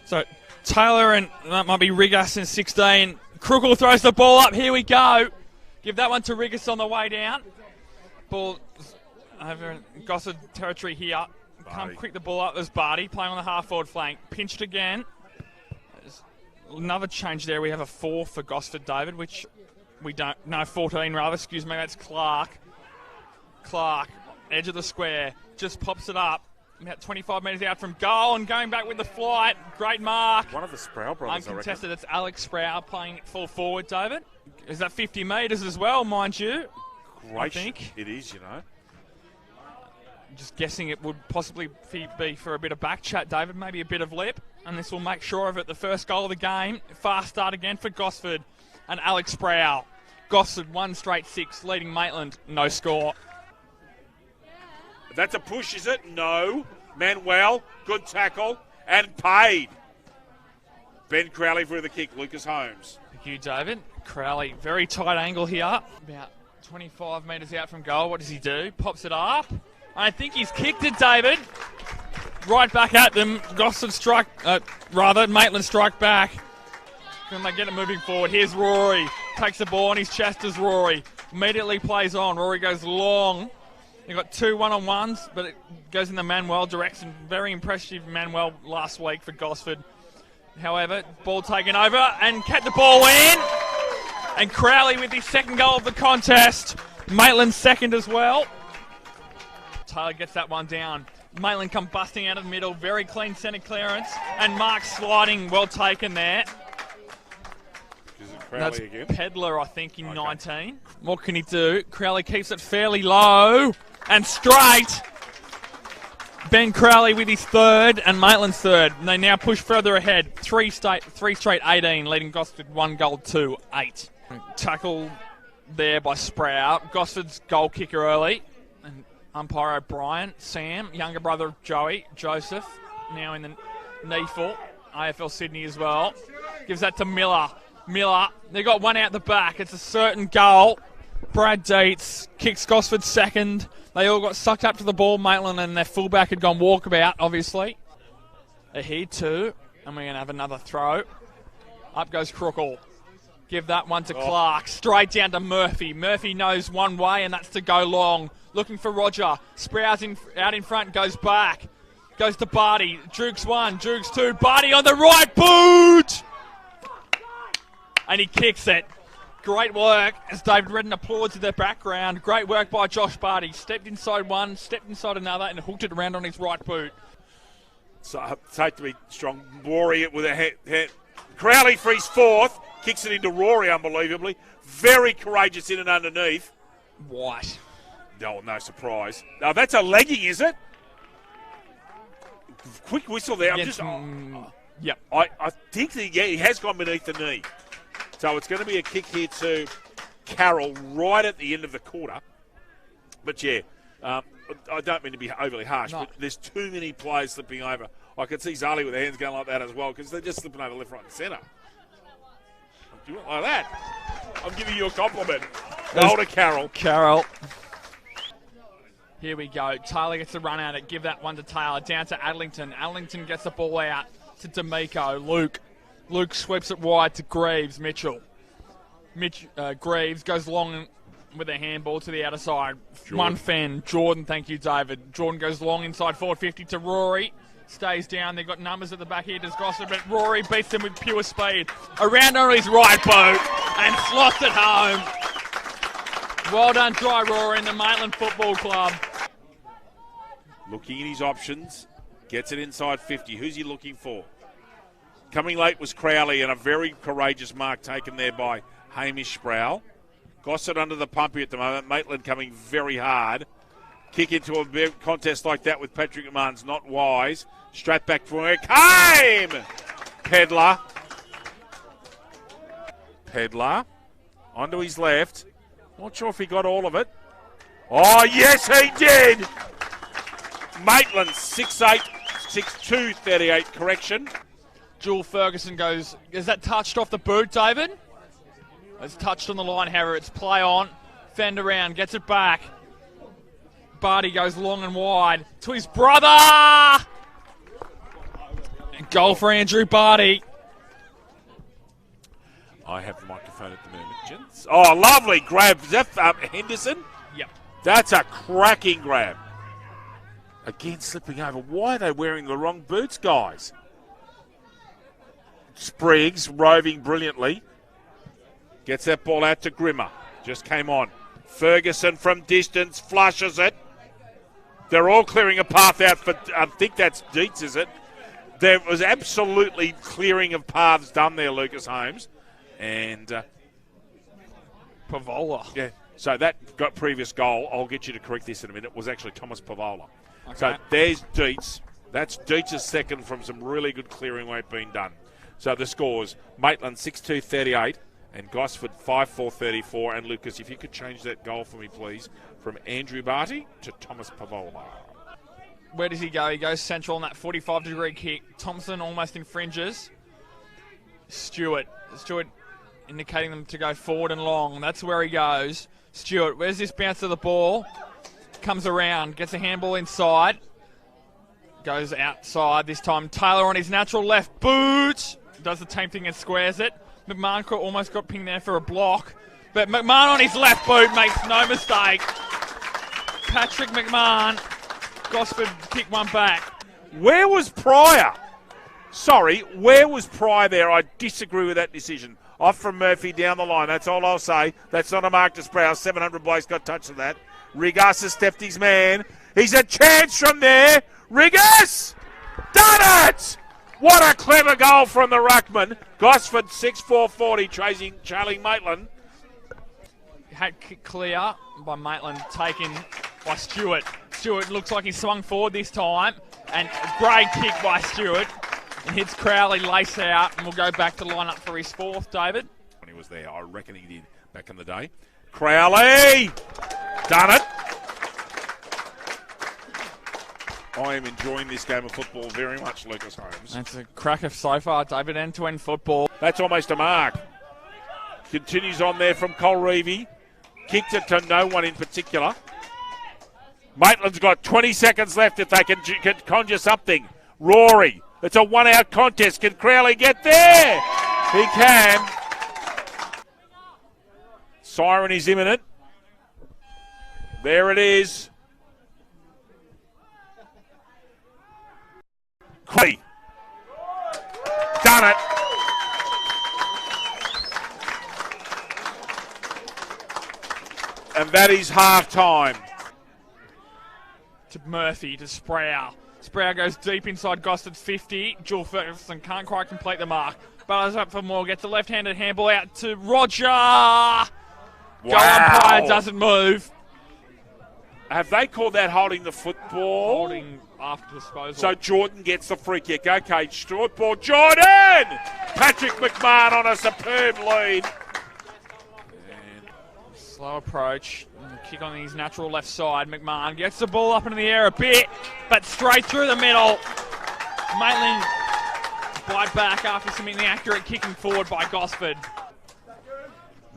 So Taylor and that might be Rigas in 16. Crookle throws the ball up. Here we go. Give that one to Rigas on the way down. Ball over in Gosford territory here. Come quick the ball up. There's Barty playing on the half-forward flank. Pinched again. There's another change there. We have a 4 for Gosford, David, which we don't... No, 14 rather. Excuse me. That's Clark. Clark, edge of the square. Just pops it up. About 25 metres out from goal and going back with the flight. Great mark. One of the Sproul brothers, uncontested. It's Alex Sproul playing full forward, David. Is that 50 metres as well, mind you? Great. I think. It is, you know. Just guessing it would possibly be for a bit of back chat, David. Maybe a bit of lip. And this will make sure of it. The first goal of the game. Fast start again for Gosford. And Alex Sproul. Gosford 1 straight 6, leading Maitland. No score. That's a push, is it? No. Manuel, good tackle, and paid. Ben Crowley for the kick. Lucas Holmes. Thank you, David. Crowley, very tight angle here. About 25 metres out from goal. What does he do? Pops it up. I think he's kicked it, David. Right back at them. Gosford strike, Maitland strike back. Can they get it moving forward? Here's Rory. Takes the ball on his chest as Rory. Immediately plays on. Rory goes long. They've got 2 one-on-ones, but it goes in the Manuel direction. Very impressive Manuel last week for Gosford. However, ball taken over and kept the ball in. And Crowley with his second goal of the contest. Maitland second as well. Taylor gets that one down. Maitland come busting out of the middle. Very clean centre clearance. And Mark sliding, well taken there. That's again. Pedler, I think, in 19. What can he do? Crowley keeps it fairly low and straight. Ben Crowley with his third and Maitland's third. And they now push further ahead. 3 straight 18, leading Gosford 1 goal to 8. Tackle there by Sprout. Gosford's goal kicker early. And umpire O'Brien, Sam, younger brother of Joey, Joseph, now in the NEFL, AFL Sydney as well. Gives that to Miller. They got one out the back. It's a certain goal. Brad Dietz kicks Gosford second. They all got sucked up to the ball. Maitland and their fullback had gone walkabout, obviously. They're here too. And we're going to have another throw. Up goes Crookle. Give that one to Clark. Straight down to Murphy. Murphy knows one way, and that's to go long. Looking for Roger. Sprouts out in front, goes back. Goes to Barty. Jukes 1, Jukes 2. Barty on the right boot! And he kicks it. Great work, as David Redden applauds in the background. Great work by Josh Barty. Stepped inside one, stepped inside another, and hooked it around on his right boot. So it's hate to be strong. Rory it with a head. Crowley for his fourth. Kicks it into Rory, unbelievably. Very courageous in and underneath. White. No surprise. Now that's a legging, is it? Quick whistle there. Yep. I think he has gone beneath the knee. So it's going to be a kick here to Carroll right at the end of the quarter. But yeah, I don't mean to be overly harsh, but there's too many players slipping over. I could see Zali with their hands going like that as well because they're just slipping over left, right and centre. Do it like that. I'm giving you a compliment. Goal to Carroll. Here we go. Taylor gets the run at it. Give that one to Taylor. Down to Adlington. Adlington gets the ball out to D'Amico. Luke sweeps it wide to Greaves. Mitchell. Greaves goes long with a handball to the outer side. One Fenn. Jordan, thank you, David. Jordan goes long inside forward 50 to Rory. Stays down. They've got numbers at the back here. Does Gosford, but Rory beats them with pure speed. Around on his right boot and slots it home. Well done, Dry Rory in the Maitland Football Club. Looking at his options. Gets it inside 50. Who's he looking for? Coming late was Crowley, and a very courageous mark taken there by Hamish Sproul. Gosford under the pumpy at the moment. Maitland coming very hard. Kick into a contest like that with Patrick Martin's not wise. Straight back from where it came! Pedler. Onto his left. Not sure if he got all of it. Oh, yes, he did! Maitland, 6'8", 6'2", 38, correction. Jewel Ferguson goes, is that touched off the boot, David? It's touched on the line, however. It's play on. Fend around, gets it back. Barty goes long and wide to his brother! And Goal for Andrew Barty. I have the microphone at the moment, gents. Oh, lovely grab. Is that Henderson? Yep. That's a cracking grab. Again, slipping over. Why are they wearing the wrong boots, guys? Spriggs roving brilliantly. Gets that ball out to Grimmer. Just came on. Ferguson from distance flushes it. They're all clearing a path out for, I think that's Dietz, is it? There was absolutely clearing of paths done there, Lucas Holmes. And Pavola. Yeah, so that got previous goal, I'll get you to correct this in a minute, was actually Thomas Pavola. Okay. So there's Dietz. That's Dietz's second from some really good clearing work being done. So the scores, Maitland 6-2-38 and Gosford 5-4-34. And Lucas, if you could change that goal for me, please, from Andrew Barty to Thomas Pavola. Where does he go? He goes central on that 45-degree kick. Thompson almost infringes. Stewart indicating them to go forward and long. That's where he goes. Stewart, where's this bounce of the ball? Comes around, gets a handball inside. Goes outside this time. Taylor on his natural left boot. Does the same thing and squares it. McMahon almost got pinged there for a block. But McMahon on his left boot makes no mistake. Patrick McMahon. Gosford kick one back. Where was Pryor? Sorry, where was Pryor there? I disagree with that decision. Off from Murphy down the line. That's all I'll say. That's not a mark to Sprouse. 700 blokes got touch of that. Rigas has stepped his man. He's a chance from there. Rigas! Done it! What a clever goal from the ruckman. Gosford 6-4-40, trailing Maitland. Had kick clear by Maitland, taken by Stewart. Stewart looks like he swung forward this time. And a great kick by Stewart. And hits Crowley lace out, and we'll go back to line up for his fourth, David. When he was there, I reckon he did back in the day. Crowley! Done it! I am enjoying this game of football very much, Lucas Holmes. That's a cracker so far, David. End-to-end football. That's almost a mark. Continues on there from Colreevy. Kicked it to no one in particular. Maitland's got 20 seconds left if they can conjure something. Rory. It's a one-out contest. Can Crowley get there? He can. Siren is imminent. There it is. Crowley. Done it. And that is half-time. To Murphy, to Sproul. Sproul goes deep inside Gosford's 50. Jewel Ferguson can't quite complete the mark. Ballers up for more. Gets a left-handed handball out to Roger. Wow. Goal umpire doesn't move. Have they called that holding the football? Holding after disposal. So Jordan gets the free kick. Okay, short ball. Jordan! Patrick McMahon on a superb lead. Slow approach. Kick on his natural left side. McMahon gets the ball up into the air a bit, but straight through the middle. Maitland bite back after some inaccurate kicking forward by Gosford.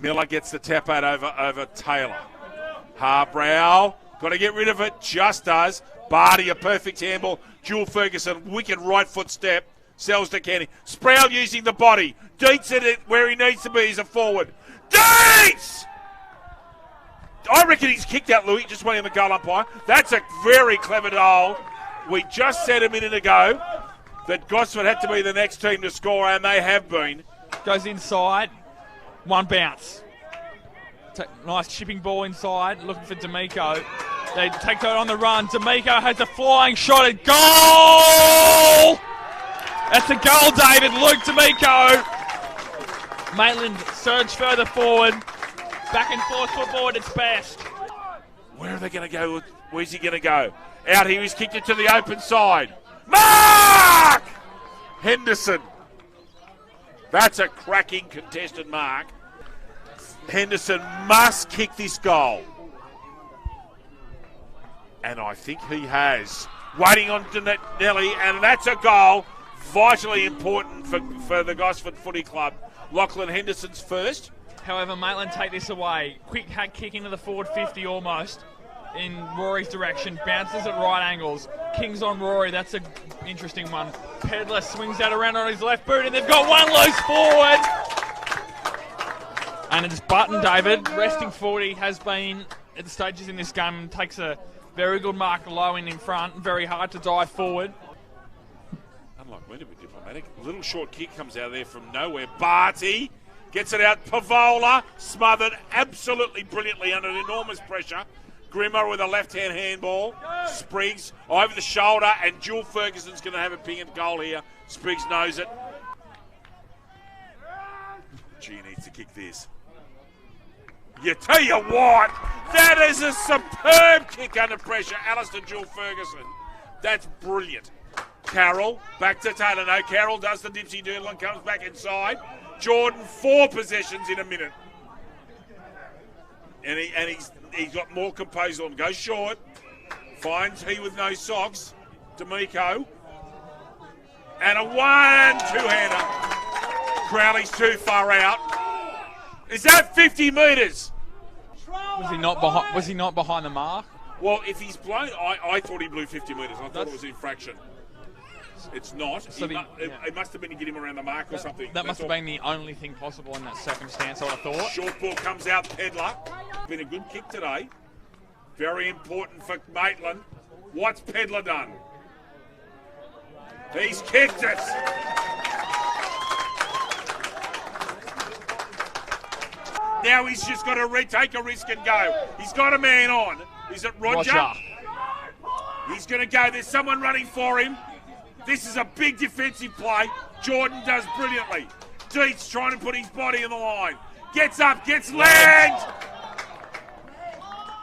Miller gets the tap out over Taylor. Harbrow, got to get rid of it, just does. Barty, a perfect handball. Jewel Ferguson, wicked right foot step. Sells to Kenny. Sproul using the body. Dietz at it where he needs to be as a forward. Dietz! I reckon he's kicked out Louis, just waiting on the goal umpire. That's a very clever goal. We just said a minute ago that Gosford had to be the next team to score, and they have been. Goes inside. One bounce. Nice chipping ball inside, looking for D'Amico. They take that on the run. D'Amico has a flying shot at goal! That's a goal, David. Luke D'Amico. Maitland surge further forward. Back and forth football at its best. Where are they going to go? Where's he going to go? Out here, he's kicked it to the open side. Mark! Henderson. That's a cracking contested mark. Henderson must kick this goal. And I think he has. Waiting on Nelly, and that's a goal. Vitally important for the Gosford Footy Club. Lachlan Henderson's first. However, Maitland take this away. Quick hack kick into the forward 50 almost. in Rory's direction, bounces at right angles. King's on Rory, that's an interesting one. Pedler swings that around on his left boot, and they've got one loose forward. And it's Button, David, resting 40, has been at the stages in this game and takes a very good mark low in front, very hard to dive forward. Unlike me to be diplomatic. A little short kick comes out of there from nowhere. Barty gets it out. Pavola smothered absolutely brilliantly under enormous pressure. Grimmer with a left-hand handball. Spriggs over the shoulder, and Jewel Ferguson's going to have a ping at goal here. Spriggs knows it. G needs to kick this. You tell you what, that is a superb kick under pressure. Alistair Jewel Ferguson. That's brilliant. Carroll back to Taylor. No, Carroll does the dipsy doodle and comes back inside. Jordan 4 possessions in a minute. And he's got more composure on. Goes short. Finds he with no socks. D'Amico. And a 1-2-hander. Crowley's too far out. Is that 50 metres? Was he not behind the mark? Well, if he's blown, I thought he blew 50 metres. I thought it was infraction. It's not. So it must have been to get him around the mark or something. That must have been the only thing possible in that circumstance, I would have thought. Short ball comes out, Pedler. Been a good kick today. Very important for Maitland. What's Pedler done? He's kicked it. Now he's just got to take a risk and go. He's got a man on. Is it Roger? He's going to go. There's someone running for him. This is a big defensive play. Jordan does brilliantly. Dietz trying to put his body in the line. Gets up, gets legged.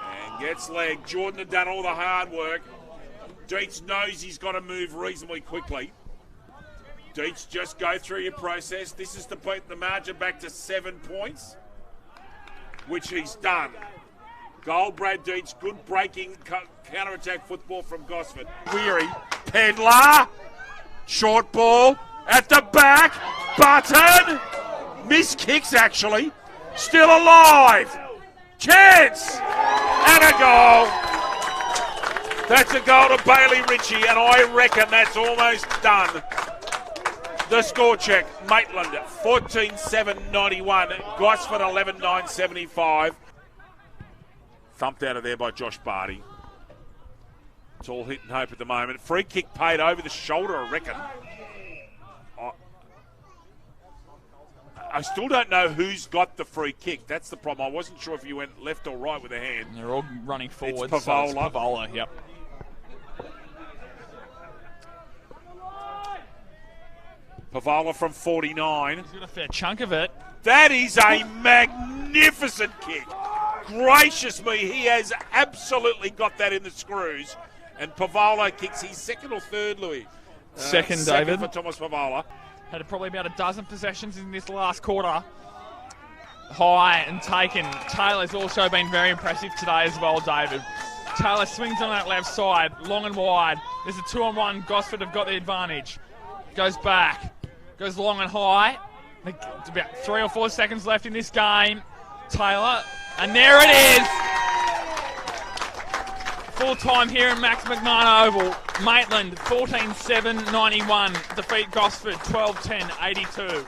And gets legged. Jordan had done all the hard work. Dietz knows he's got to move reasonably quickly. Dietz, just go through your process. This is to beat the margin back to 7 points, which he's done. Goal, Brad Dietz. Good breaking counter-attack football from Gosford. Weary. Pedler. Short ball at the back. Button. Missed kicks, actually. Still alive. Chance. And a goal. That's a goal to Bailey Ritchie, and I reckon that's almost done. The score check. Maitland 14-7-91. Gosford 11-9-75. Thumped out of there by Josh Barty. It's all hit and hope at the moment. Free kick paid over the shoulder, I reckon. I still don't know who's got the free kick. That's the problem. I wasn't sure if you went left or right with a hand. And they're all running forward. It's Pavola. So it's Pavola, yep. Pavola from 49. He's got a fair chunk of it. That is a magnificent kick. Gracious me, he has absolutely got that in the screws. And Pavola kicks his second or third, Louis? Second, David. David. For Thomas Pavola. Had probably about a dozen possessions in this last quarter. High and taken. Taylor's also been very impressive today as well, David. Taylor swings on that left side, long and wide. There's a 2-on-1. Gosford have got the advantage. Goes back. Goes long and high. It's about 3 or 4 seconds left in this game. Taylor. And there it is. Full time here in Max McMahon Oval. Maitland 14-7-91. Defeat Gosford 12-10-82.